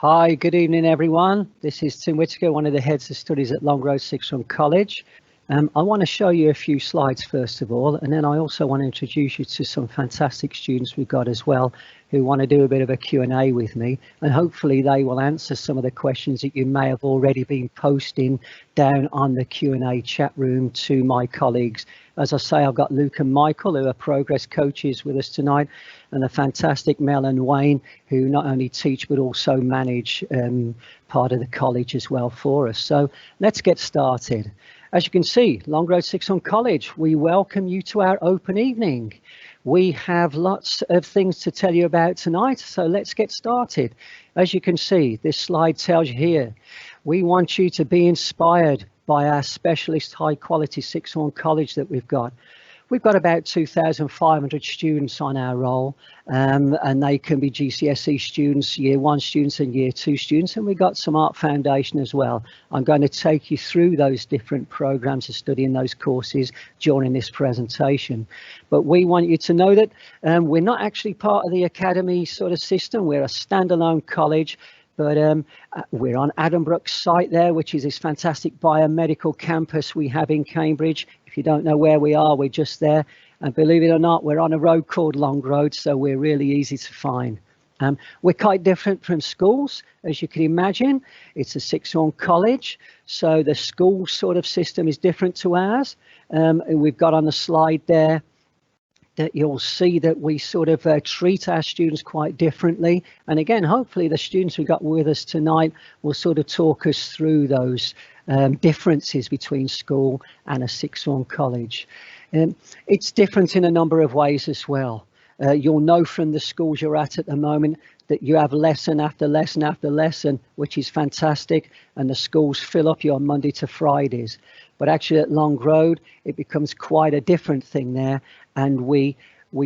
Hi, good evening, everyone. This is Tim Whittaker, one of the heads of studies at Longroad Sixth Form College. I want to show you a few slides first of all, and then I also want to introduce you to some fantastic students we've got as well who want to do a bit of a Q&A with me, and hopefully they will answer some of the questions that you may have already been posting down on the Q&A chat room to my colleagues. As I say, I've got Luke and Michael, who are progress coaches with us tonight, and the fantastic Mel and Wayne, who not only teach but also manage part of the college as well for us. So let's get started. As you can see, Longroad Sixth Form College, we welcome you to our open evening. We have lots of things to tell you about tonight, so let's get started. As you can see, this slide tells you here, we want you to be inspired by our specialist high quality Sixth Form College that we've got. We've got about 2,500 students on our roll, and they can be GCSE students, Year 1 students and Year 2 students, and we've got some Art Foundation as well. I'm going to take you through those different programs of study in those courses during this presentation. But we want you to know that we're not actually part of the academy sort of system. We're a standalone college. But we're on Adam Brook's site there, which is this fantastic biomedical campus we have in Cambridge. If you don't know where we are, we're just there. And believe it or not, we're on a road called Longroad, so we're really easy to find. We're quite different from schools, as you can imagine. It's a Sixth Form college, so the school sort of system is different to ours. We've got on the slide there that you'll see that we sort of treat our students quite differently. And again, hopefully the students we got with us tonight will sort of talk us through those differences between school and a Sixth Form college. It's different in a number of ways as well. You'll know from the schools you're at the moment that you have lesson after lesson after lesson, which is fantastic, and the schools fill up your Monday to Fridays. But actually at Longroad, it becomes quite a different thing there, and we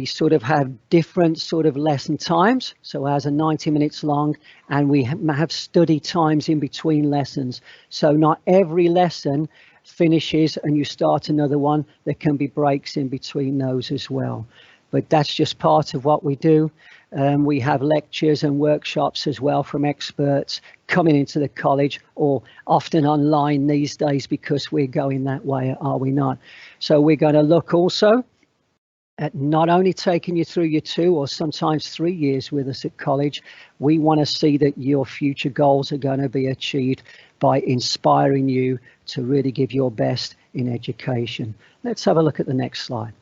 sort of have different sort of lesson times. So ours are 90 minutes long, and we have study times in between lessons. So not every lesson finishes and you start another one. There can be breaks in between those as well. But that's just part of what we do. We have lectures and workshops as well from experts coming into the college, or often online these days because we're going that way, are we not? So we're going to look also at not only taking you through your 2 or sometimes 3 years with us at college. We want to see that your future goals are going to be achieved by inspiring you to really give your best in education. Let's have a look at the next slide.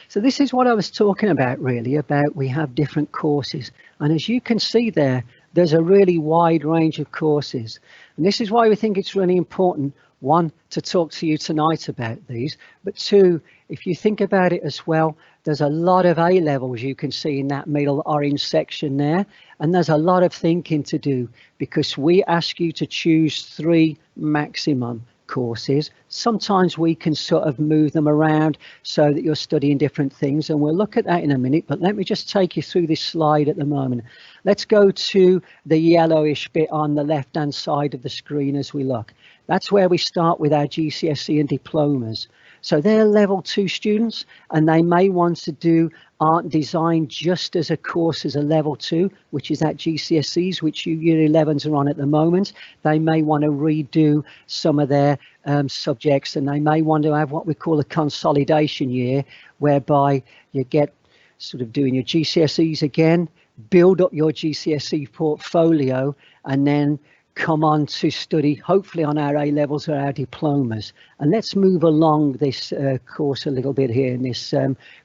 So this is what I was talking about, really, about we have different courses. And as you can see there, there's a really wide range of courses. And this is why we think it's really important, 1, to talk to you tonight about these, but 2, if you think about it as well, there's a lot of A levels you can see in that middle orange section there. And there's a lot of thinking to do because we ask you to choose 3 maximum courses. Sometimes we can sort of move them around so that you're studying different things, and we'll look at that in a minute, but let me just take you through this slide at the moment. Let's go to the yellowish bit on the left hand side of the screen as we look. That's where we start with our GCSE and diplomas. So they're level 2 students, and they may want to do art and design just as a course as a level 2, which is at GCSEs, which you Year 11s are on at the moment. They may want to redo some of their subjects, and they may want to have what we call a consolidation year, whereby you get sort of doing your GCSEs again, build up your GCSE portfolio, and then come on to study, hopefully on our A levels or our diplomas. And let's move along this course a little bit here in this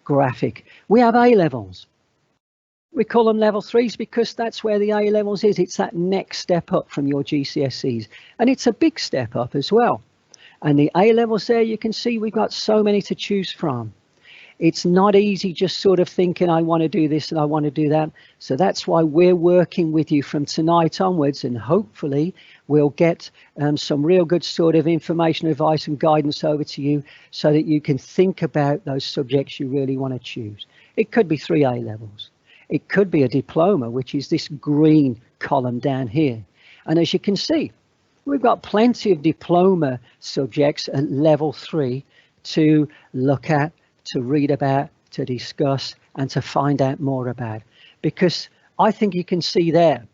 graphic. We have A levels. We call them level 3s because that's where the A levels is. It's that next step up from your GCSEs. And it's a big step up as well. And the A levels there, you can see we've got so many to choose from. It's not easy just sort of thinking, I want to do this and I want to do that. So that's why we're working with you from tonight onwards, and hopefully we'll get some real good sort of information, advice and guidance over to you so that you can think about those subjects you really want to choose. It could be 3 A levels. It could be a diploma, which is this green column down here. And as you can see, we've got plenty of diploma subjects at level 3 to look at, to read about, to discuss, and to find out more about. because I think you can see there,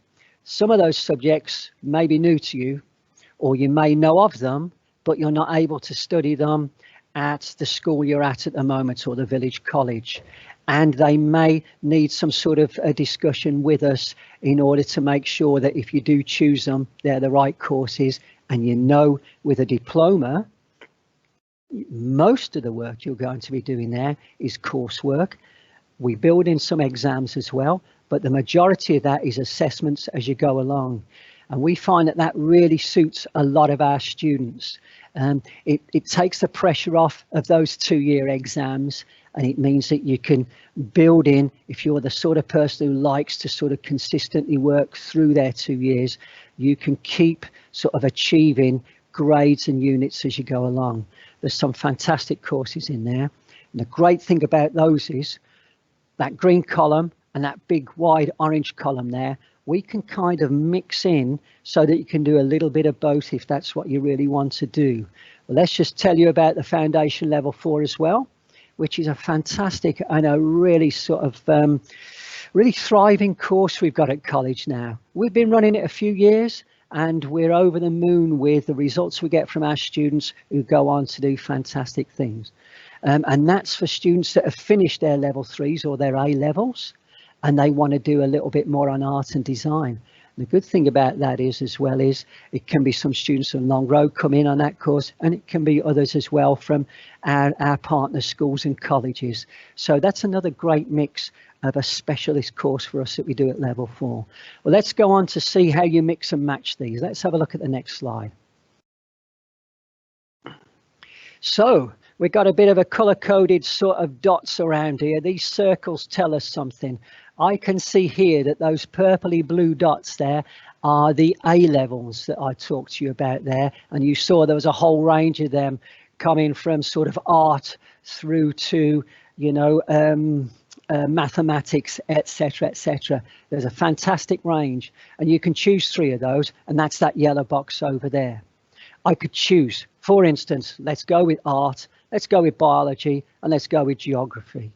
some of those subjects may be new to you, or you may know of them, but you're not able to study them at the school you're at the moment, or the village college. And they may need some sort of a discussion with us in order to make sure that if you do choose them, they're the right courses. And you know, with a diploma, most of the work you're going to be doing there is coursework. We build in some exams as well, but the majority of that is assessments as you go along. And we find that that really suits a lot of our students. It takes the pressure off of those 2-year exams, and it means that you can build in, if you're the sort of person who likes to sort of consistently work through their 2 years, you can keep sort of achieving grades and units as you go along. There's some fantastic courses in there. And the great thing about those is that green column and that big wide orange column there, we can kind of mix in so that you can do a little bit of both if that's what you really want to do. Well, let's just tell you about the foundation level 4 as well, which is a fantastic and a really sort of really thriving course we've got at college now. We've been running it a few years, and we're over the moon with the results we get from our students who go on to do fantastic things. And that's for students that have finished their level 3s or their A levels, and they want to do a little bit more on art and design. The good thing about that is, as well, is it can be some students from Long Road come in on that course, and it can be others as well from our partner schools and colleges. So that's another great mix of a specialist course for us that we do at level 4. Well, let's go on to see how you mix and match these. Let's have a look at the next slide. So we've got a bit of a color-coded sort of dots around here. These circles tell us something. I can see here that those purpley blue dots there are the A levels that I talked to you about there. And you saw there was a whole range of them coming from sort of art through to, you know, mathematics, etc., etc. There's a fantastic range, and you can choose 3 of those, and that's that yellow box over there. I could choose, for instance, let's go with art, let's go with biology, and let's go with geography.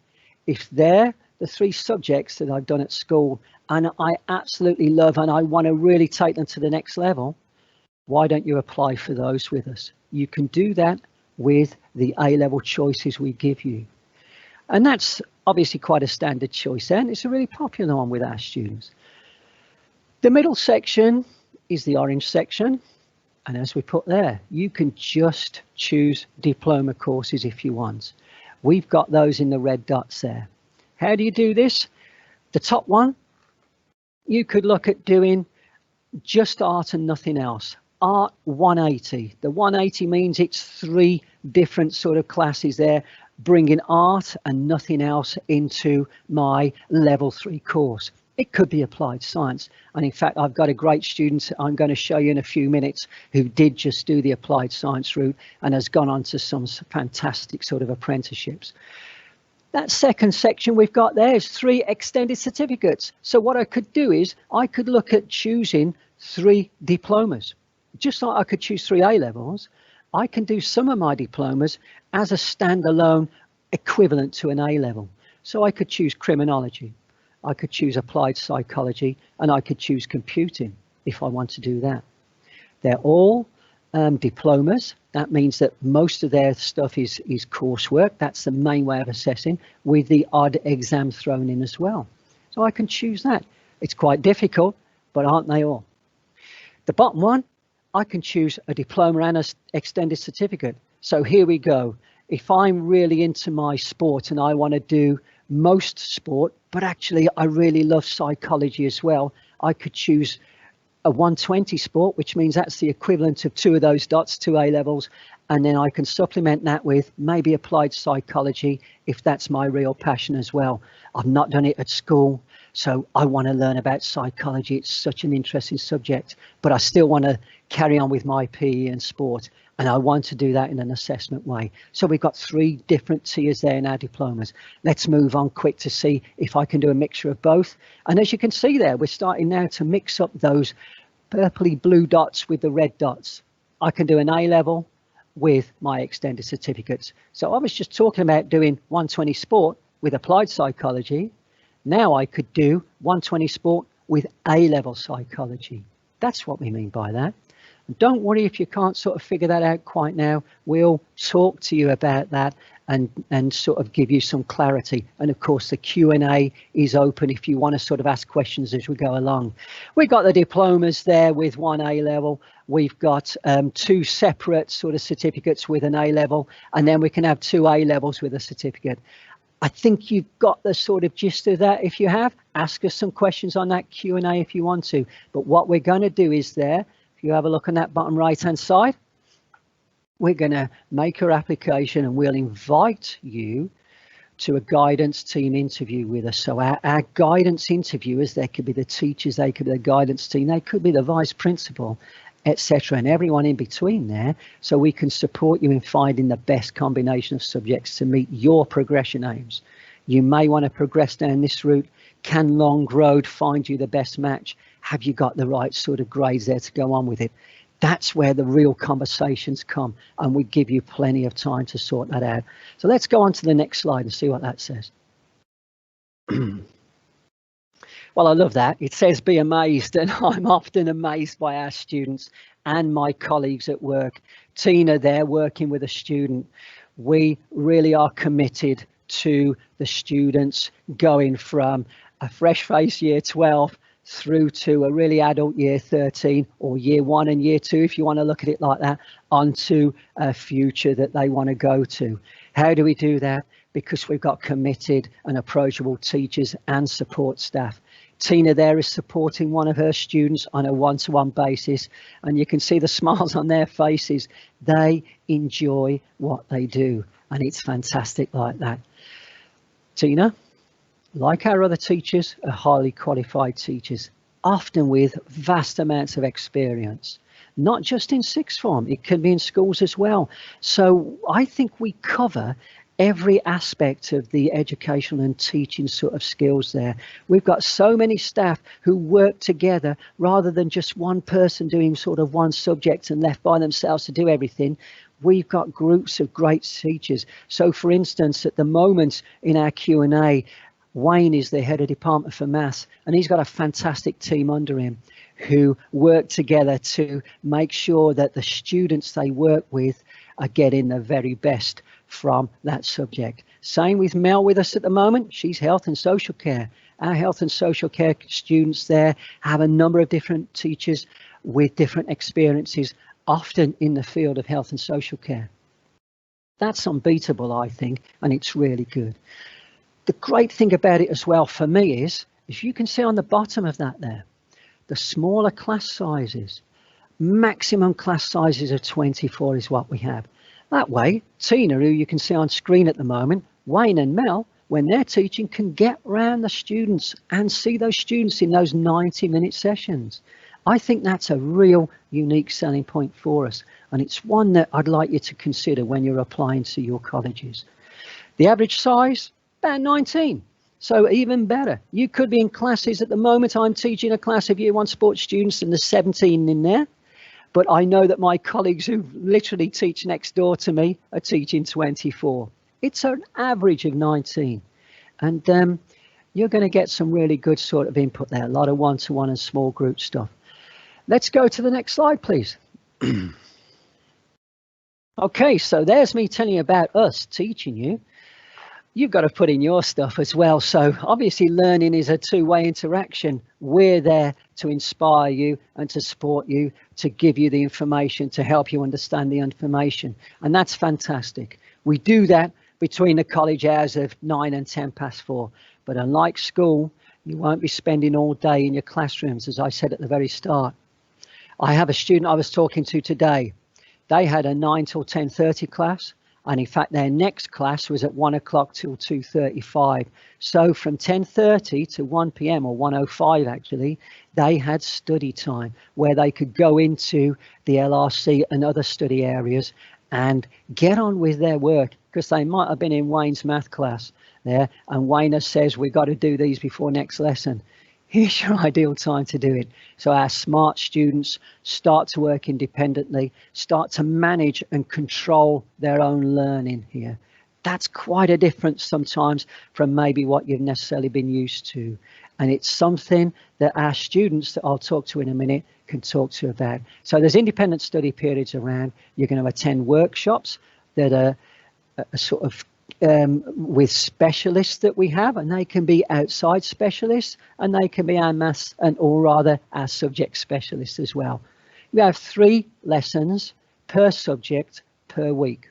If they're the 3 subjects that I've done at school and I absolutely love and I want to really take them to the next level, why don't you apply for those with us? You can do that with the A-level choices we give you. And that's obviously quite a standard choice, and it's a really popular one with our students. The middle section is the orange section. And as we put there, you can just choose diploma courses if you want. We've got those in the red dots there. How do you do this? The top one, you could look at doing just art and nothing else. Art 180. The 180 means it's 3 different sort of classes there, bringing art and nothing else into my level 3 course. It could be applied science. And in fact, I've got a great student I'm going to show you in a few minutes who did just do the applied science route and has gone on to some fantastic sort of apprenticeships. That second section we've got there is 3 extended certificates. So what I could do is I could look at choosing 3 diplomas. Just like I could choose 3 A levels, I can do some of my diplomas as a standalone equivalent to an A level. So I could choose criminology, I could choose applied psychology, and I could choose computing if I want to do that. They're all diplomas. That means that most of their stuff is coursework. That's the main way of assessing, with the odd exam thrown in as well. So I can choose that. It's quite difficult, but aren't they all? The bottom one, I can choose a diploma and an extended certificate. So here we go. If I'm really into my sport and I want to do most sport, but actually I really love psychology as well, I could choose a 120 sport, which means that's the equivalent of 2 of those dots, 2 A levels, and then I can supplement that with maybe applied psychology if that's my real passion as well. I've not done it at school, so I want to learn about psychology. It's such an interesting subject, but I still want to carry on with my PE and sport, and I want to do that in an assessment way. So we've got 3 different tiers there in our diplomas. Let's move on quick to see if I can do a mixture of both. And as you can see there, we're starting now to mix up those purpley blue dots with the red dots. I can do an A level with my extended certificates. So I was just talking about doing 120 sport with applied psychology. Now I could do 120 sport with A-level psychology. That's what we mean by that. And don't worry if you can't sort of figure that out quite now. We'll talk to you about that and sort of give you some clarity. And of course, the Q&A is open if you want to sort of ask questions as we go along. We've got the diplomas there with one A-level. We've got 2 separate sort of certificates with an A-level, and then we can have 2 A-levels with a certificate. I think you've got the sort of gist of that. If you have, ask us some questions on that Q&A if you want to. But what we're going to do is there, if you have a look on that bottom right-hand side, we're going to make your application and we'll invite you to a guidance team interview with us. So our guidance interviewers, they could be the teachers, they could be the guidance team, they could be the vice principal, etc., and everyone in between there, so we can support you in finding the best combination of subjects to meet your progression aims. You may want to progress down this route. Can Long Road find you the best match? Have you got the right sort of grades there to go on with it? That's where the real conversations come, and we give you plenty of time to sort that out. So let's go on to the next slide and see what that says. Well, I love that. It says be amazed, and I'm often amazed by our students and my colleagues at work. Tina there working with a student. We really are committed to the students going from a fresh face year 12 through to a really adult year 13, or year 1 and year 2, if you want to look at it like that, onto a future that they want to go to. How do we do that? Because we've got committed and approachable teachers and support staff. Tina there is supporting one of her students on a one-to-one basis, and you can see the smiles on their faces. They enjoy what they do, and it's fantastic like that. Tina, like our other teachers, are highly qualified teachers, often with vast amounts of experience, not just in sixth form, it can be in schools as well. So I think we cover every aspect of the educational and teaching sort of skills there. We've got so many staff who work together rather than just one person doing sort of one subject and left by themselves to do everything. We've got groups of great teachers. So for instance, at the moment in our Q&A, Wayne is the head of department for maths, and he's got a fantastic team under him who work together to make sure that the students they work with are getting the very best from that subject. Same with Mel with us at the moment. She's health and social care. Our health and social care students there have a number of different teachers with different experiences, often in the field of health and social care. That's unbeatable, I think, and it's really good. The great thing about it as well for me is you can see on the bottom of that there, the smaller class sizes, maximum class sizes of 24 is what we have. That way, Tina, who you can see on screen at the moment, Wayne and Mel, when they're teaching, can get around the students and see those students in those 90-minute sessions. I think that's a real unique selling point for us, and it's one that I'd like you to consider when you're applying to your colleges. The average size, about 19. So even better. You could be in classes at the moment. I'm teaching a class of year 1 sports students and there's 17 in there. But I know that my colleagues who literally teach next door to me are teaching 24. It's an average of 19. And you're going to get some really good sort of input there. A lot of one-to-one and small group stuff. Let's go to the next slide, please. Okay, so there's me telling you about us teaching you. You've got to put in your stuff as well. So obviously learning is a two-way interaction. We're there to inspire you and to support you, to give you the information, to help you understand the information. And that's fantastic. We do that between the college hours of 9 and 10 past 4. But unlike school, you won't be spending all day in your classrooms, as I said at the very start. I have a student I was talking to today. They had a 9 till 10:30 class. And in fact, their next class was at 1 o'clock till 2:35. So from 10:30 to 1 p.m. or 1:05 actually, they had study time where they could go into the LRC and other study areas and get on with their work, because they might have been in Wayne's math class there. And Wayne says, we've got to do these before next lesson. Here's your ideal time to do it. So our smart students start to work independently, start to manage and control their own learning here. That's quite a difference sometimes from maybe what you've necessarily been used to. And it's something that our students that I'll talk to in a minute can talk to about. So there's independent study periods around. You're going to attend workshops that are sort of with specialists that we have, and they can be outside specialists, and they can be our maths and or rather our subject specialists as well. We have 3 lessons per subject per week.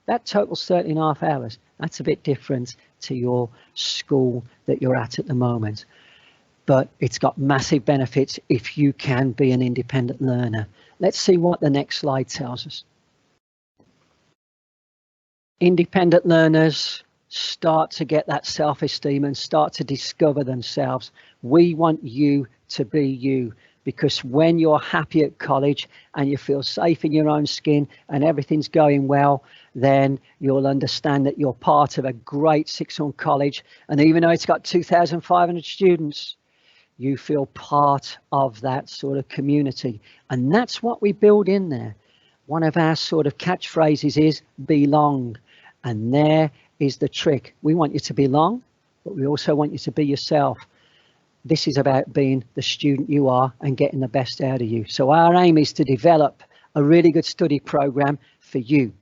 That totals 13.5 hours. That's a bit different to your school that you're at the moment. But it's got massive benefits if you can be an independent learner. Let's see what the next slide tells us. Independent learners start to get that self-esteem and start to discover themselves. We want you to be you, because when you're happy at college and you feel safe in your own skin and everything's going well, then you'll understand that you're part of a great sixth-form college. And even though it's got 2,500 students, you feel part of that sort of community. And that's what we build in there. One of our sort of catchphrases is belong. And there is the trick. We want you to belong, but we also want you to be yourself. This is about being the student you are and getting the best out of you. So our aim is to develop a really good study program for you.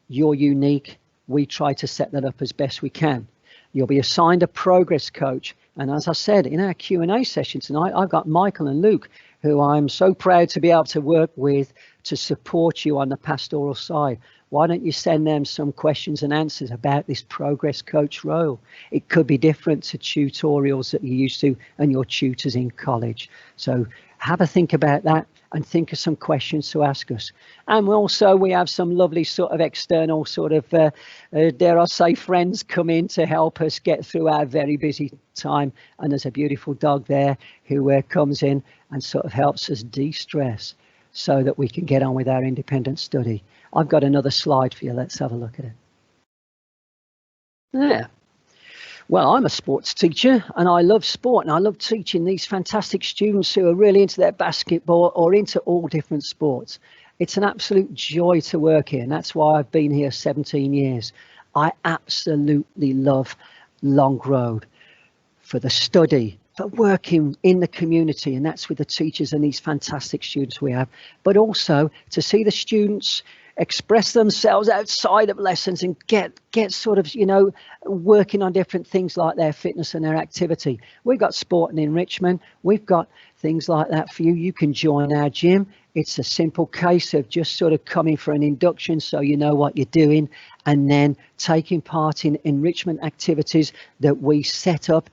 You're unique. We try to set that up as best we can. You'll be assigned a progress coach. And as I said, in our Q&A session tonight, I've got Michael and Luke, who I'm so proud to be able to work with to support you on the pastoral side. Why don't you send them some questions and answers about this progress coach role? It could be different to tutorials that you're used to and your tutors in college. So have a think about that and think of some questions to ask us. And also we have some lovely sort of external sort of, dare I say, friends come in to help us get through our very busy time. And there's a beautiful dog there who comes in and sort of helps us de-stress so that we can get on with our independent study. I've got another slide for you. Let's have a look at it. There. Well, I'm a sports teacher and I love sport, and I love teaching these fantastic students who are really into their basketball or into all different sports. It's an absolute joy to work here, and that's why I've been here 17 years. I absolutely love Long Road for the study, for working in the community, and that's with the teachers and these fantastic students we have, but also to see the students express themselves outside of lessons and get sort of, you know, working on different things like their fitness and their activity. We've got sport and enrichment. We've got things like that for you. You can join our gym. It's a simple case of just sort of coming for an induction so you know what you're doing, and then taking part in enrichment activities that we set up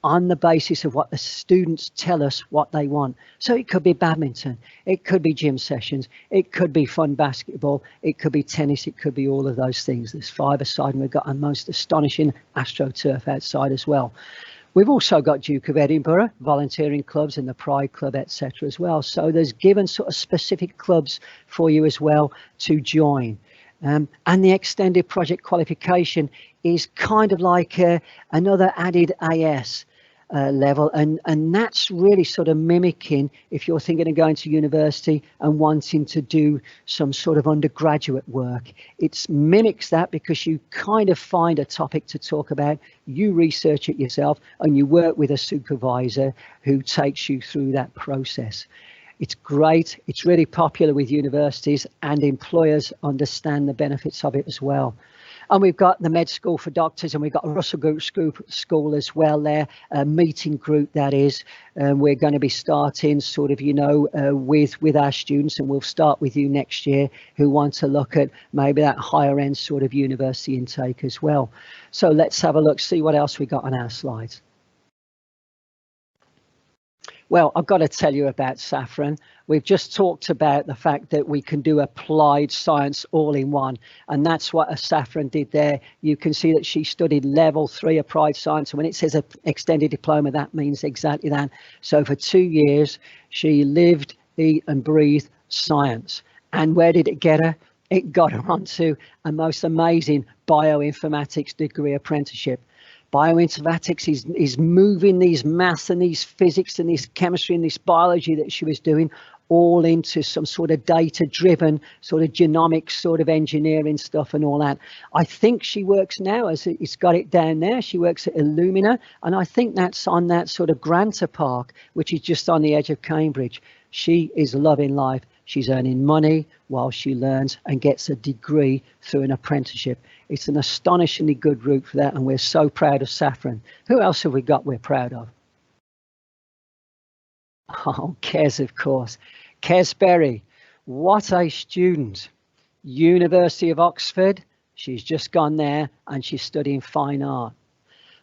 on the basis of what the students tell us what they want. So it could be badminton, it could be gym sessions, it could be fun basketball, it could be tennis, it could be all of those things. There's 5-a-side, and we've got a most astonishing AstroTurf outside as well. We've also got Duke of Edinburgh, volunteering clubs, and the Pride Club, etc. as well. So there's given sort of specific clubs for you as well to join. And the extended project qualification is kind of like another added AS level, and that's really sort of mimicking if you're thinking of going to university and wanting to do some sort of undergraduate work. It mimics that because you kind of find a topic to talk about, you research it yourself, and you work with a supervisor who takes you through that process. It's great. It's really popular with universities, and employers understand the benefits of it as well. And we've got the med school for doctors, and we've got a Russell Group school as well there, a meeting group that is. We're going to be starting sort of, you know, with our students, and we'll start with you next year who want to look at maybe that higher end sort of university intake as well. So let's have a look, see what else we got on our slides. Well, I've got to tell you about Saffron. We've just talked about the fact that we can do applied science all in one, and that's what Saffron did there. You can see that she studied level 3 applied science, and when it says an extended diploma, that means exactly that. So for 2 years, she lived, eat and breathed science. And where did it get her? It got her onto a most amazing bioinformatics degree apprenticeship. Bioinformatics is moving these maths and these physics and this chemistry and this biology that she was doing all into some sort of data-driven sort of genomics sort of engineering stuff and all that. I think she works now, as it's got it down there, she works at Illumina, and I think that's on that sort of Granta Park, which is just on the edge of Cambridge. She is loving life. She's earning money while she learns and gets a degree through an apprenticeship. It's an astonishingly good route for that, and we're so proud of Saffron. Who else have we got we're proud of? Oh, Kez, of course. Kez Berry, what a student. University of Oxford, she's just gone there and she's studying fine art.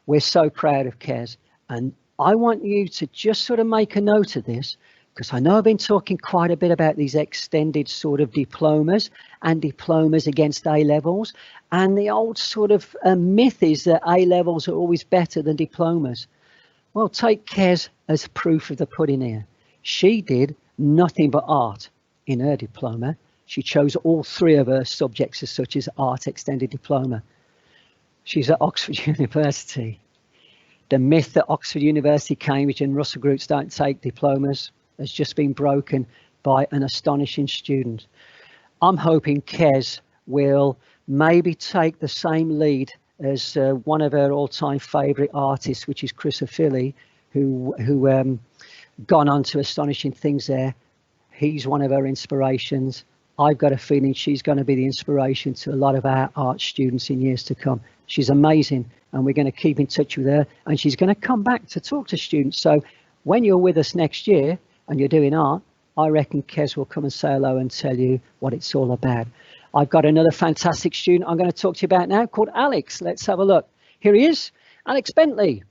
We're so proud of Kez, and I want you to just sort of make a note of this, because I know I've been talking quite a bit about these extended sort of diplomas and diplomas against A-levels, and the old sort of myth is that A-levels are always better than diplomas. Well, take Kez as proof of the pudding here. She did nothing but art in her diploma. She chose all 3 of her subjects as such as art extended diploma. She's at Oxford University. The myth that Oxford University, Cambridge and Russell Groups don't take diplomas has just been broken by an astonishing student. I'm hoping Kez will maybe take the same lead as one of her all-time favourite artists, which is Chris O'Philly, who gone on to astonishing things there. He's one of her inspirations. I've got a feeling she's going to be the inspiration to a lot of our art students in years to come. She's amazing, and we're going to keep in touch with her, and she's going to come back to talk to students. So when you're with us next year and you're doing art, I reckon Kez will come and say hello and tell you what it's all about. I've got another fantastic student I'm going to talk to you about now called Alex. Let's have a look. Here he is, Alex Bentley.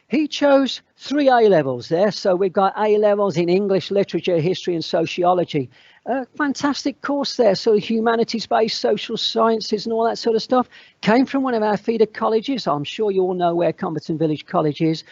He chose 3 A-levels there. So we've got A-levels in English, literature, history and sociology. A fantastic course there. So humanities-based, social sciences and all that sort of stuff. Came from one of our feeder colleges. I'm sure you all know where Comberton Village College is.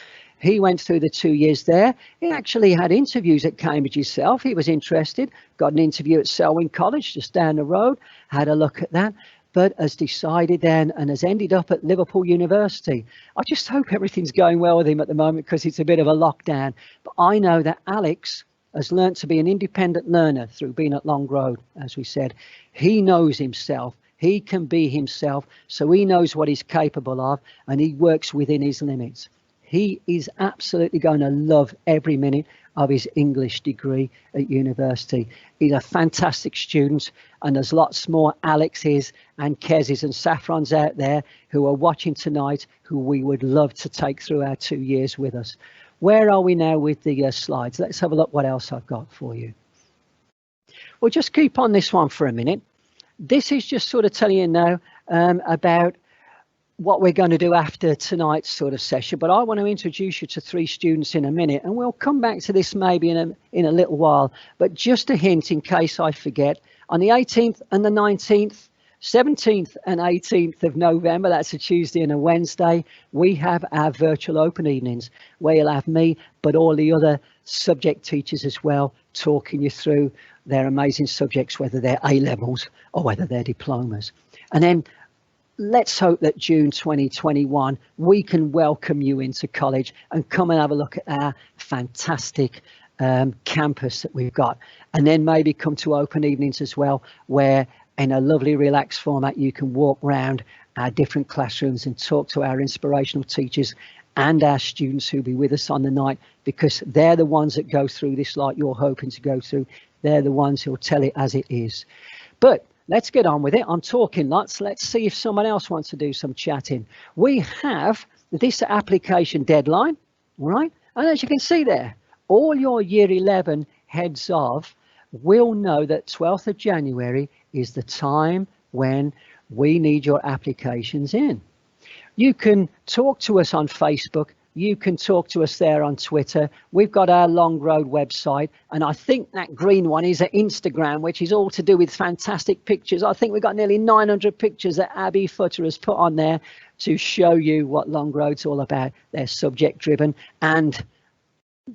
He went through the 2 years there. He actually had interviews at Cambridge himself. He was interested, got an interview at Selwyn College just down the road, had a look at that, but has decided then and has ended up at Liverpool University. I just hope everything's going well with him at the moment, because it's a bit of a lockdown. But I know that Alex has learnt to be an independent learner through being at Long Road, as we said. He knows himself. He can be himself, so he knows what he's capable of, and he works within his limits. He is absolutely going to love every minute of his English degree at university. He's a fantastic student, and there's lots more Alexes and Kezes and Saffrons out there who are watching tonight who we would love to take through our 2 years with us. Where are we now with the slides? Let's have a look what else I've got for you. Well, just keep on this one for a minute. This is just sort of telling you now about what we're going to do after tonight's sort of session, but I want to introduce you to 3 students in a minute, and we'll come back to this maybe in a little while. But just a hint in case I forget, on the 18th and the 19th, 17th and 18th of November, that's a Tuesday and a Wednesday, we have our virtual open evenings where you'll have me, but all the other subject teachers as well, talking you through their amazing subjects, whether they're A-levels or whether they're diplomas. And then let's hope that June 2021, we can welcome you into college and come and have a look at our fantastic campus that we've got. And then maybe come to open evenings as well, where in a lovely relaxed format, you can walk around our different classrooms and talk to our inspirational teachers and our students who'll be with us on the night, because they're the ones that go through this like you're hoping to go through. They're the ones who'll tell it as it is. But let's get on with it. I'm talking lots. Let's see if someone else wants to do some chatting. We have this application deadline, all right? And as you can see there, all your year 11 heads of will know that 12th of January is the time when we need your applications in. You can talk to us on Facebook. You can talk to us there on Twitter. We've got our Long Road website, and I think that green one is at Instagram, which is all to do with fantastic pictures. I think we've got nearly 900 pictures that Abby Futter has put on there to show you what Long Road's all about. They're subject driven, and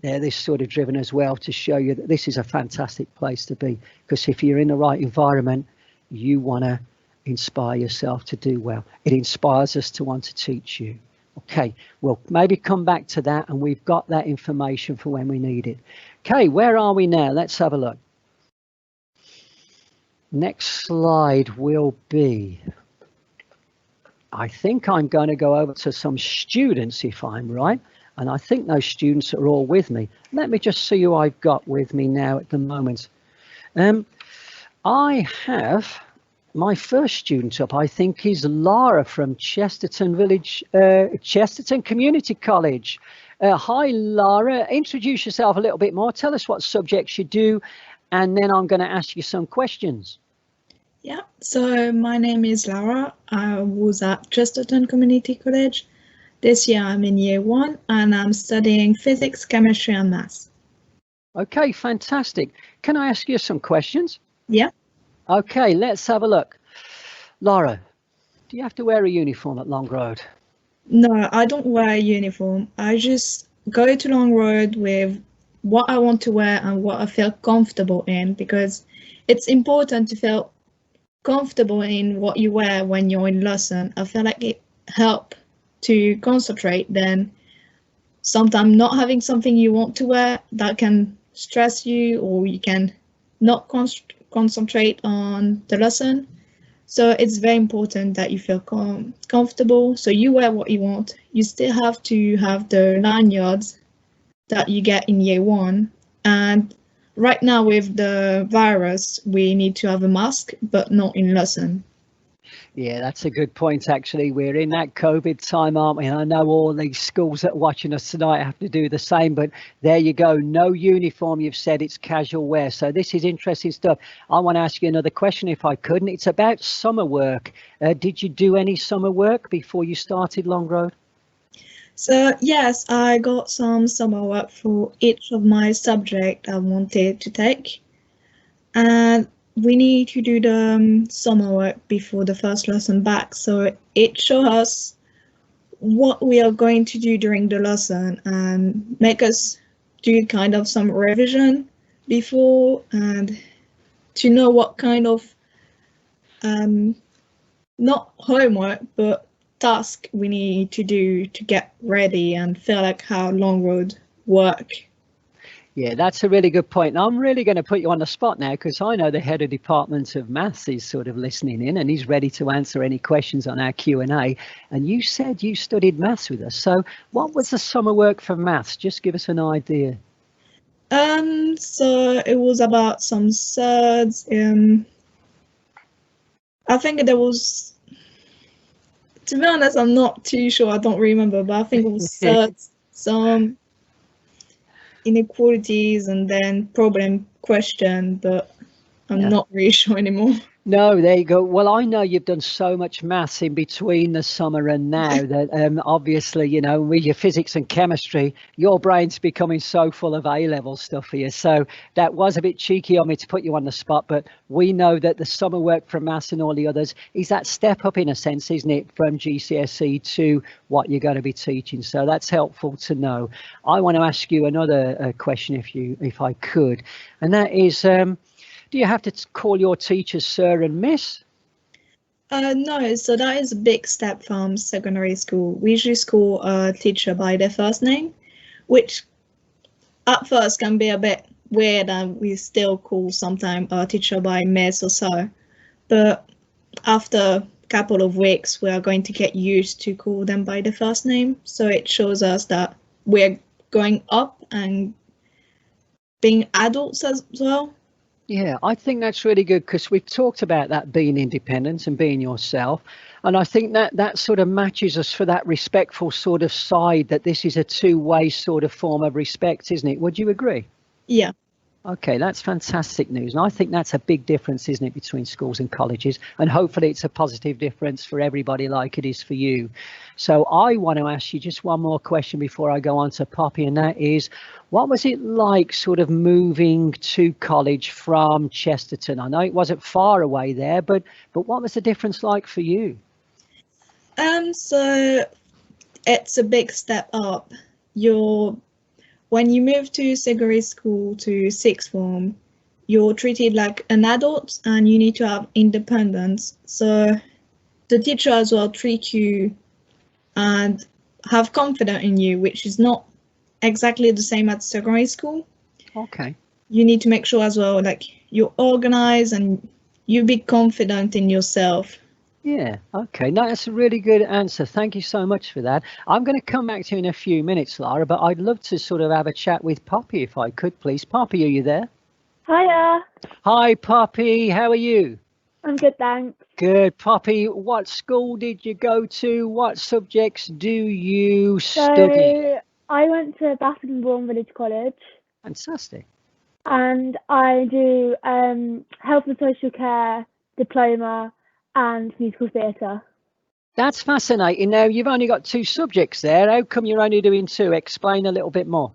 they're this sort of driven as well to show you that this is a fantastic place to be, because if you're in the right environment, you want to inspire yourself to do well. It inspires us to want to teach you. Okay, we'll maybe come back to that, and we've got that information for when we need it. Okay, where are we now? Let's have a look. Next slide will be, I think I'm going to go over to some students if I'm right. And I think those students are all with me. Let me just see who I've got with me now at the moment. I have my first student up, I think, is Lara from Chesterton Village, Chesterton Community College. Hi, Lara. Introduce yourself a little bit more. Tell us what subjects you do, and then I'm going to ask you some questions. Yeah, so my name is Lara. I was at Chesterton Community College. This year I'm in year 1 and I'm studying physics, chemistry and maths. Okay, fantastic. Can I ask you some questions? Yeah. Okay, let's have a look. Lara, do you have to wear a uniform at Long Road? No, I don't wear a uniform. I just go to Long Road with what I want to wear and what I feel comfortable in, because it's important to feel comfortable in what you wear when you're in lesson. I feel like it helps to concentrate. Then sometimes not having something you want to wear, that can stress you, or you can not concentrate on the lesson. So it's very important that you feel comfortable. So you wear what you want. You still have to have the lanyards that you get in year 1. And right now with the virus, we need to have a mask, but not in lesson. Yeah, that's a good point, actually. We're in that COVID time, aren't we? And I know all these schools that are watching us tonight have to do the same, but there you go. No uniform, you've said, it's casual wear. So this is interesting stuff. I want to ask you another question if I could, and it's about summer work. Did you do any summer work before you started Long Road? So yes, I got some summer work for each of my subjects I wanted to take. And we need to do the summer work before the first lesson back. So it shows us what we are going to do during the lesson and make us do kind of some revision before, and to know what kind of not homework but task we need to do to get ready and feel like how Long Road work. Yeah, that's a really good point. And I'm really going to put you on the spot now, because I know the head of department of maths is sort of listening in and he's ready to answer any questions on our Q&A. And you said you studied maths with us. So what was the summer work for maths? Just give us an idea. So it was about some surds. I think there was, to be honest, I'm not too sure. I don't remember, but I think it was surds, some inequalities, and then problem question, but I'm not really sure anymore. No, there you go. Well, I know you've done so much maths in between the summer and now that obviously, you know, with your physics and chemistry, your brain's becoming so full of A-level stuff for you. So that was a bit cheeky on me to put you on the spot, but we know that the summer work from maths and all the others is that step up in a sense, isn't it, from GCSE to what you're going to be teaching. So that's helpful to know. I want to ask you another question if I could, and that is, do you have to call your teachers sir and miss? No, so that is a big step from secondary school. We usually call a teacher by their first name, which at first can be a bit weird, and we still call sometimes a teacher by miss or so. But after a couple of weeks, we are going to get used to call them by the first name. So it shows us that we're going up and being adults as well. Yeah, I think that's really good, because we've talked about that being independent and being yourself. And I think that sort of matches us for that respectful sort of side, that this is a two-way sort of form of respect, isn't it? Would you agree? Yeah. Okay, that's fantastic news. And I think that's a big difference, isn't it, between schools and colleges? And hopefully it's a positive difference for everybody like it is for you. So I want to ask you just one more question before I go on to Poppy, and that is, what was it like sort of moving to college from Chesterton? I know it wasn't far away there, but what was the difference like for you? So it's a big step up. When you move to secondary school to sixth form, you're treated like an adult and you need to have independence. So the teacher as well treat you and have confidence in you, which is not exactly the same at secondary school. Okay. You need to make sure as well, like, you're organized and you be confident in yourself. Yeah, okay. No, that's a really good answer. Thank you so much for that. I'm going to come back to you in a few minutes, Lara, but I'd love to sort of have a chat with Poppy if I could, please. Poppy, are you there? Hiya, Hi, Poppy. How are you? I'm good, thanks. Good. Poppy, what school did you go to? What subjects do you study? So I went to Bassingbourn Village College Fantastic. and I do health and social care diploma and musical theatre. That's fascinating. Now, you've only got two subjects there. How come you're only doing two? Explain a little bit more.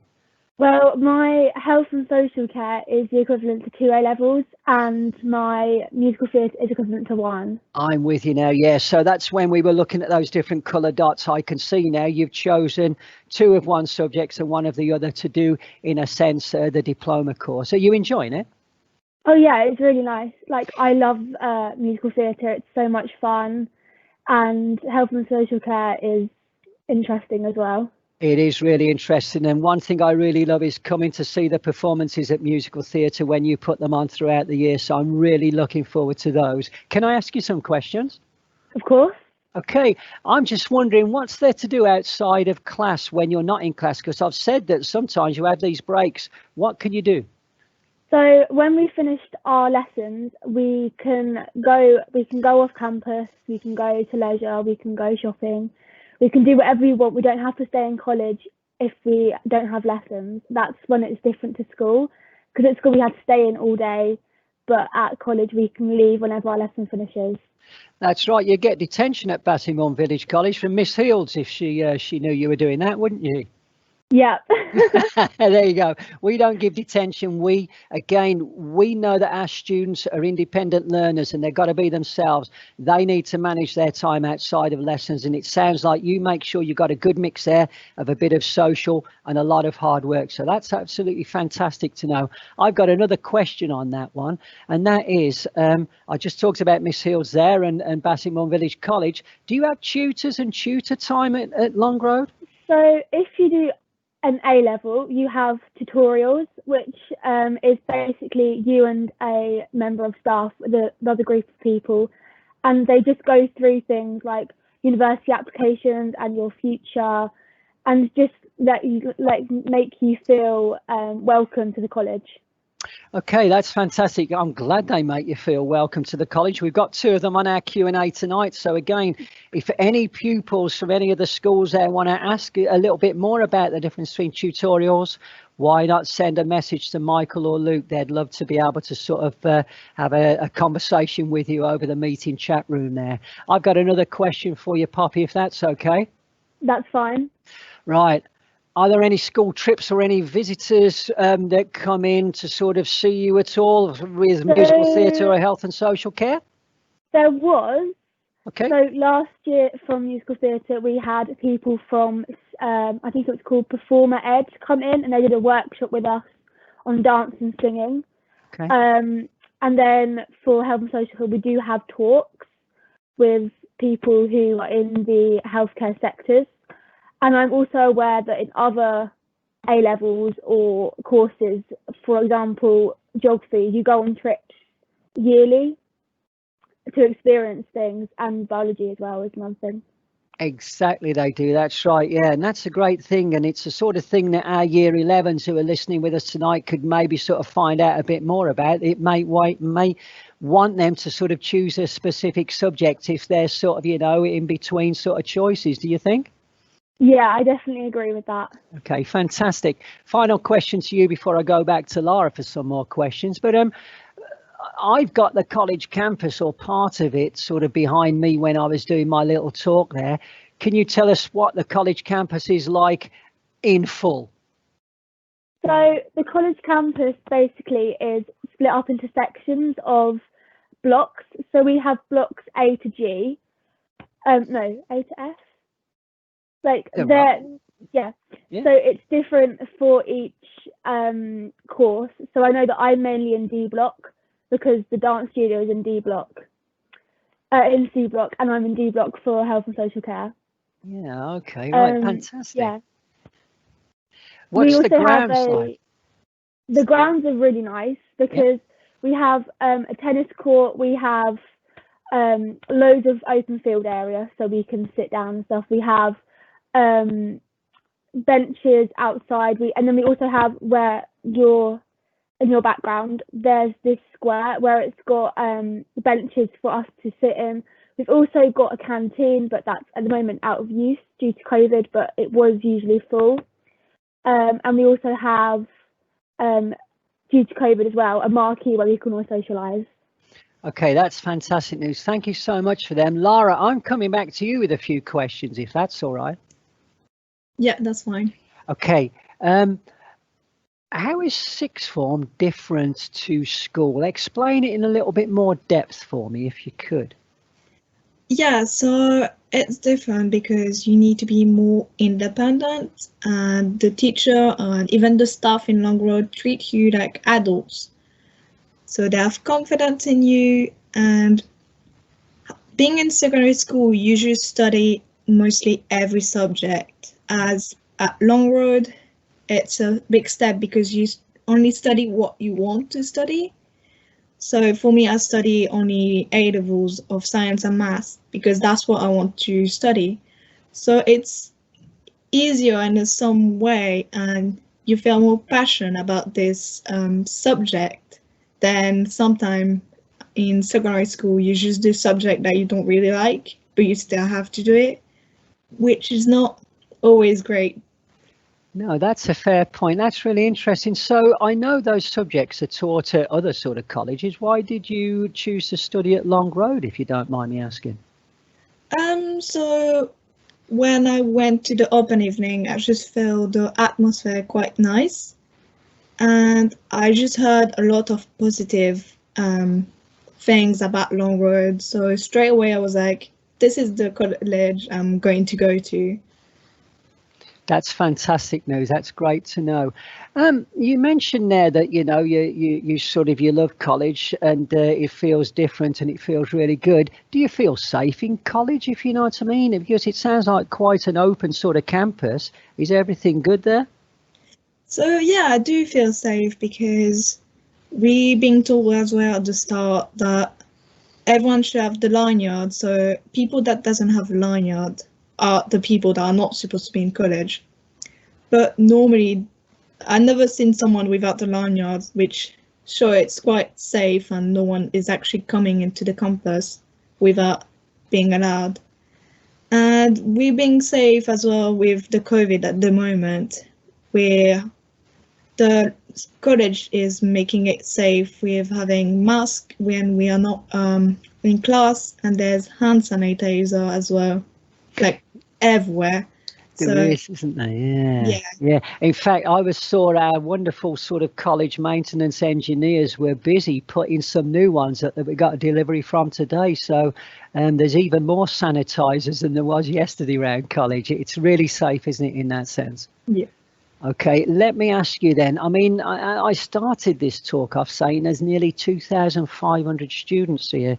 Well, my health and social care is the equivalent to 2 A levels and my musical theatre is equivalent to 1. I'm with you now. Yeah. So that's when we were looking at those different colour dots. I can see now you've chosen two of one subjects and one of the other to do, in a sense, the diploma course. Are you enjoying it? Oh yeah, it's really nice. Like I love musical theatre, it's so much fun, and health and social care is interesting as well. It is really interesting. And one thing I really love is coming to see the performances at musical theatre when you put them on throughout the year. So I'm really looking forward to those. Can I ask you some questions? Of course. Okay, I'm just wondering what's there to do outside of class when you're not in class? Because I've said that sometimes you have these breaks. What can you do? So when we finished our lessons, we can go off campus, we can go to leisure, we can go shopping, we can do whatever we want. We don't have to stay in college if we don't have lessons. That's when it's different to school, because at school we have to stay in all day, but at college we can leave whenever our lesson finishes. That's right. You get detention at Bassingbourn Village College from Miss Fields if she knew you were doing that, wouldn't you? Yeah. There you go. We don't give detention. We know that our students are independent learners and they've got to be themselves. They need to manage their time outside of lessons. And it sounds like you make sure you've got a good mix there of a bit of social and a lot of hard work. So that's absolutely fantastic to know. I've got another question on that one. And that is, I just talked about Miss Hills there and Bassingbourn Village College. Do you have tutors and tutor time at Long Road? So if you do an A level, you have tutorials, which is basically you and a member of staff with another group of people, and they just go through things like university applications and your future, and just make you feel welcome to the college. Okay, that's fantastic. I'm glad they make you feel welcome to the college. We've got two of them on our Q&A tonight. So again, if any pupils from any of the schools there want to ask a little bit more about the difference between tutorials, why not send a message to Michael or Luke? They'd love to be able to sort of have a conversation with you over the meeting chat room there. I've got another question for you, Poppy, if that's okay. That's fine. Right. Are there any school trips or any visitors that come in to sort of see you at all with musical theatre or health and social care? There was. Okay. So last year from musical theatre, we had people from, I think it was called Performer Ed, come in and they did a workshop with us on dance and singing. Okay. And then for health and social care, we do have talks with people who are in the healthcare sectors. And I'm also aware that in other A levels or courses, for example, geography, you go on trips yearly to experience things, and biology as well is another thing. Exactly, they do. That's right. Yeah, and that's a great thing. And it's the sort of thing that our year 11s who are listening with us tonight could maybe sort of find out a bit more about. It may want them to sort of choose a specific subject if they're sort of, in between sort of choices. Do you think? Yeah, I definitely agree with that. Okay, fantastic. Final question to you before I go back to Lara for some more questions. But I've got the college campus or part of it sort of behind me when I was doing my little talk there. Can you tell us what the college campus is like in full? So the college campus basically is split up into sections of blocks. So we have blocks A to G. No, A to F. Like yeah. So it's different for each course. So I know that I'm mainly in D block because the dance studio is in D block, in C block, and I'm in D block for health and social care. Yeah. Okay. Right. Fantastic. Yeah. What's the grounds like? The grounds are really nice because We have a tennis court. We have loads of open field area so we can sit down and stuff. We have benches outside. And then we also have where in your background, there's this square where it's got benches for us to sit in. We've also got a canteen, but that's at the moment out of use due to COVID, but it was usually full. And we also have, due to COVID as well, a marquee where we can all socialise. Okay, that's fantastic news. Thank you so much for them. Lara, I'm coming back to you with a few questions, if that's all right. Yeah, that's fine. Okay. How is sixth form different to school? Explain it in a little bit more depth for me, if you could. Yeah, so it's different because you need to be more independent, and the teacher and even the staff in Long Road treat you like adults. So they have confidence in you, and being in secondary school, you just study mostly every subject. As at Long Road, it's a big step because you only study what you want to study. So for me, I study only A levels of science and maths because that's what I want to study. So it's easier in some way, and you feel more passionate about this subject than sometimes in secondary school, you just do subject that you don't really like, but you still have to do it, which is not always great. No, that's a fair point. That's really interesting. So I know those subjects are taught at other sort of colleges. Why did you choose to study at Long Road, if you don't mind me asking? So when I went to the open evening, I just felt the atmosphere quite nice, and I just heard a lot of positive things about Long Road. So straight away I was like, this is the college I'm going to go to. That's fantastic news. That's great to know. You mentioned there that you love college and it feels different and it feels really good. Do you feel safe in college, if you know what I mean? Because it sounds like quite an open sort of campus. Is everything good there? So yeah, I do feel safe because we being told as well at the start that everyone should have the lanyard. So people that doesn't have a lanyard are the people that are not supposed to be in college. But normally, I've never seen someone without the lanyard, which sure it's quite safe and no one is actually coming into the campus without being allowed. And we're being safe as well with the COVID at the moment, where the college is making it safe with having masks when we are not in class, and there's hand sanitizer as well, like everywhere. There is, isn't there? Yeah. In fact, I saw our wonderful sort of college maintenance engineers were busy putting some new ones that we got a delivery from today. So there's even more sanitizers than there was yesterday around college. It's really safe, isn't it, in that sense? Yeah. Okay, let me ask you then. I mean, I started this talk off saying there's nearly 2,500 students here.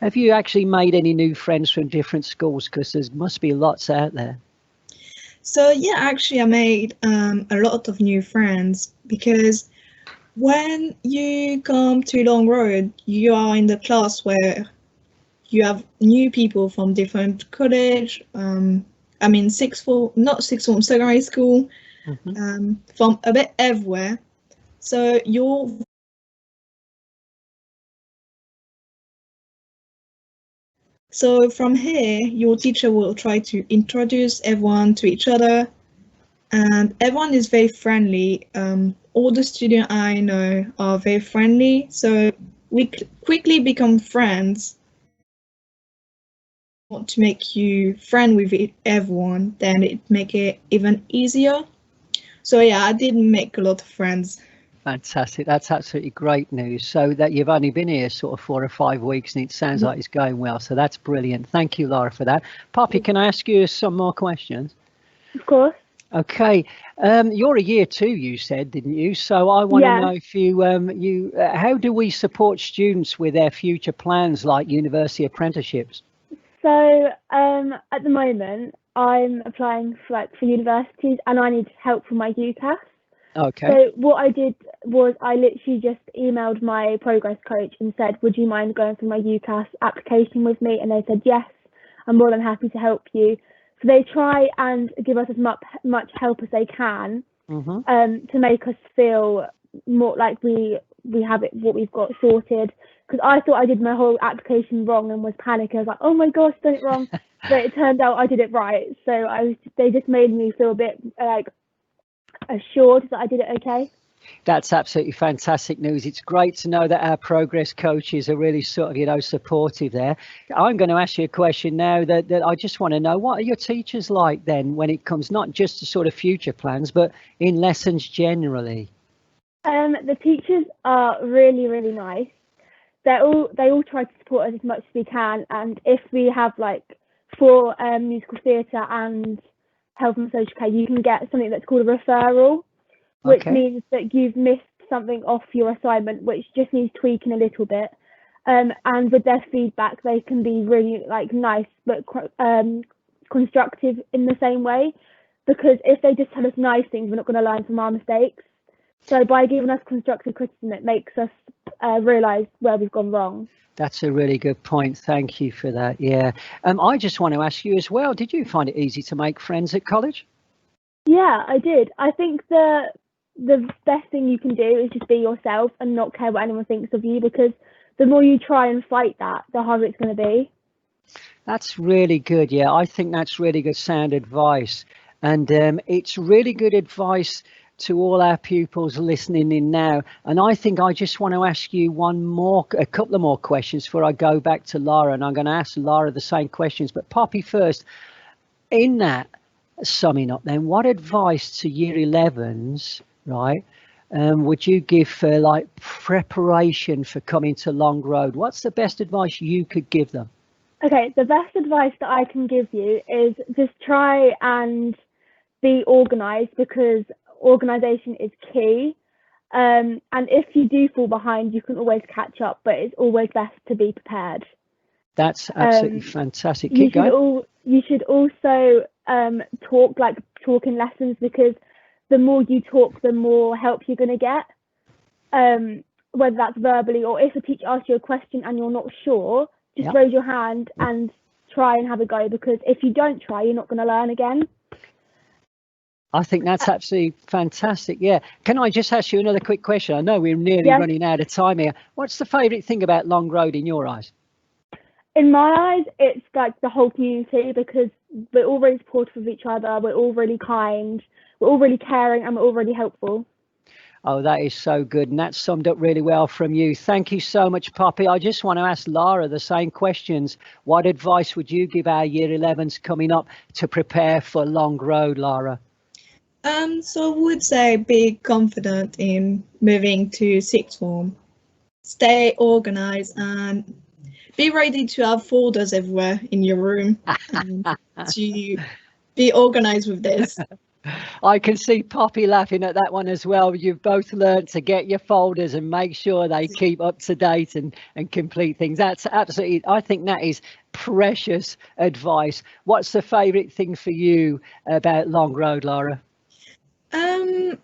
Have you actually made any new friends from different schools? Because there must be lots out there. So yeah, actually I made a lot of new friends because when you come to Long Road, you are in the class where you have new people from different college. I mean, secondary school, from a bit everywhere. So So from here, your teacher will try to introduce everyone to each other, and everyone is very friendly. All the students I know are very friendly, so we quickly become friends. Want to make you friend with everyone, then it make it even easier. So yeah, I did make a lot of friends. Fantastic. That's absolutely great news. So that you've only been here sort of 4 or 5 weeks and it sounds like it's going well. So that's brilliant. Thank you, Lara, for that. Poppy, can I ask you some more questions? Of course. Okay. You're a year 2, you said, didn't you? So I want to know if how do we support students with their future plans like university apprenticeships? So at the moment, I'm applying for universities and I need help for my UCAS. Okay. So what I did was I literally just emailed my progress coach and said, would you mind going through my UCAS application with me? And they said, yes, I'm more than happy to help you. So they try and give us as much help as they can to make us feel more like we have it, what we've got sorted. Because I thought I did my whole application wrong and was panicking. I was like, oh my gosh, done it wrong. But it turned out I did it right. So they just made me feel a bit like assured that I did it okay. That's absolutely fantastic news. It's great to know that our progress coaches are really sort of, supportive there. I'm going to ask you a question now that I just want to know, what are your teachers like then when it comes not just to sort of future plans, but in lessons generally? The teachers are really, really nice. They all try to support us as much as we can. And if we have for musical theatre and health and social care, you can get something that's called a referral, which means that you've missed something off your assignment, which just needs tweaking a little bit. And with their feedback, they can be really nice, but constructive in the same way. Because if they just tell us nice things, we're not going to learn from our mistakes. So by giving us constructive criticism, it makes us realise where we've gone wrong. That's a really good point. Thank you for that. Yeah. I just want to ask you as well, did you find it easy to make friends at college? Yeah, I did. I think the best thing you can do is just be yourself and not care what anyone thinks of you, because the more you try and fight that, the harder it's going to be. That's really good. Yeah, I think that's really good sound advice. And it's really good advice to all our pupils listening in now. And I think I just want to ask you a couple of more questions before I go back to Lara. And I'm going to ask Lara the same questions. But Poppy first, in that summing up then, what advice to year 11s, right, would you give for preparation for coming to Long Road? What's the best advice you could give them? Okay, the best advice that I can give you is just try and be organised, because organisation is key. And if you do fall behind, you can always catch up, but it's always best to be prepared. That's absolutely fantastic. Keep going. You should also talk in lessons, because the more you talk, the more help you're going to get, whether that's verbally or if a teacher asks you a question and you're not sure, just raise your hand and try and have a go, because if you don't try, you're not going to learn again. I think that's absolutely fantastic. Yeah. Can I just ask you another quick question? I know we're nearly running out of time here. What's the favourite thing about Long Road in your eyes? In my eyes, it's the whole community, because we're all really supportive of each other. We're all really kind. We're all really caring, and we're all really helpful. Oh, that is so good. And that's summed up really well from you. Thank you so much, Poppy. I just want to ask Lara the same questions. What advice would you give our year 11s coming up to prepare for Long Road, Lara? So I would say be confident in moving to sixth form. Stay organised and be ready to have folders everywhere in your room to be organised with this. I can see Poppy laughing at that one as well. You've both learned to get your folders and make sure they keep up to date and complete things. That's absolutely, I think that is precious advice. What's the favourite thing for you about Long Road, Lara?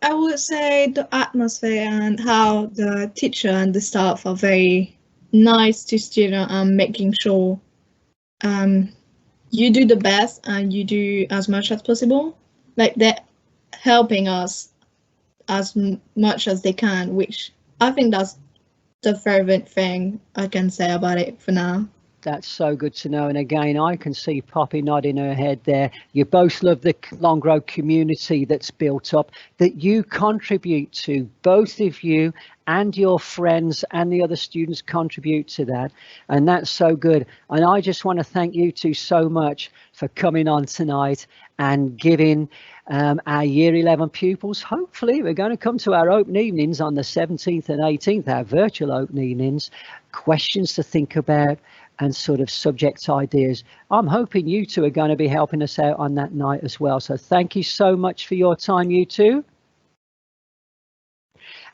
I would say the atmosphere and how the teacher and the staff are very nice to students and making sure you do the best and you do as much as possible. They're helping us as much as they can, which I think that's the favorite thing I can say about it for now. That's so good to know. And again, I can see Poppy nodding her head there. You both love the Long Road community that's built up, that you contribute to, both of you and your friends and the other students contribute to that. And that's so good. And I just want to thank you two so much for coming on tonight and giving our year 11 pupils, hopefully we're going to come to our open evenings on the 17th and 18th, our virtual open evenings, questions to think about and sort of subject ideas. I'm hoping you two are going to be helping us out on that night as well. So thank you so much for your time, you two.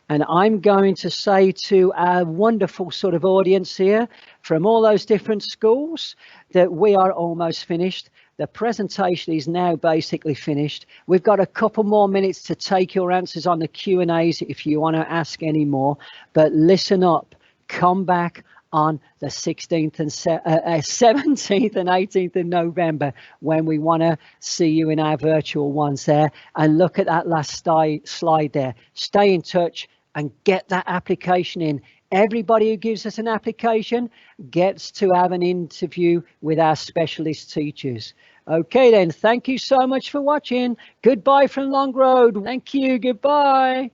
And I'm going to say to our wonderful sort of audience here from all those different schools that we are almost finished. The presentation is now basically finished. We've got a couple more minutes to take your answers on the Q&As if you want to ask any more, but listen up, come back on the 16th and 17th and 18th of November when we want to see you in our virtual ones there. And look at that last slide there. Stay in touch and get that application in. Everybody who gives us an application gets to have an interview with our specialist teachers. Okay then, thank you so much for watching. Goodbye from Long Road. Thank you, goodbye.